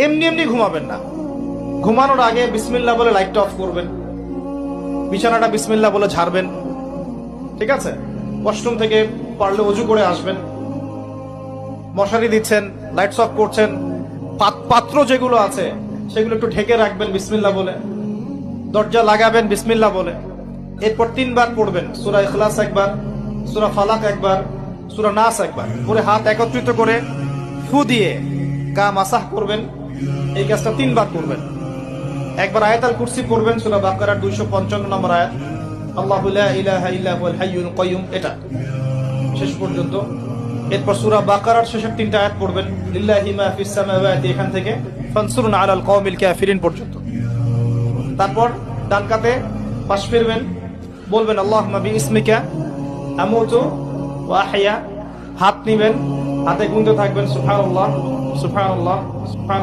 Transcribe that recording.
এমনি এমনি ঘুমাবেন না। ঘুমানোর আগে বিসমিল্লাহ বলে লাইটটা অফ করবেন, বিছানাটা বিসমিল্লাহ বলে ঝাড়বেন, ঠিক আছে? ওয়াশরুম থেকে পারলে অজু করে আসবেন। মশারি দিচ্ছেন, লাইটস অফ করছেন, পাত্র যেগুলো আছে সেগুলো একটু ঢেকে রাখবেন বিসমিল্লাহ বলে, দরজা লাগাবেন বিসমিল্লাহ বলে। এরপর 3 বার পড়বেন সূরা ইখলাস একবার, সূরা ফালাক একবার, সূরা নাস একবার, পরে হাত একত্রিত করে ফু দিয়ে গা মাসাহ করবেন। এই কাজটা 3 বার করবেন। একবার আয়াতুল কুরসি পড়বেন, সূরা বাকারার 255 নম্বর আয়াত, আল্লাহু লা ইলাহা ইল্লা হুয়াল হাইয়ুল কাইয়্যুম, এটা শেষ পর্যন্ত। এরপর সূরা বাকারার শেষের 3টা আয়াত পড়বেন, লিল্লাহি মা ফিস সামাওয়াতি, এখান থেকে ফানসুরনা আলাল কওমিল কাফিরিন পর্যন্ত। তারপর ডান কাতে পাশ ফিরবেন, বলবেন আল্লাহুম্মা বিইসমিকা আমুতু ওয়া আহইয়া। হাত নিবেন, হাতে গুনতে থাকবেন সুবহানাল্লাহ সুবহানাল্লাহ সুবহান,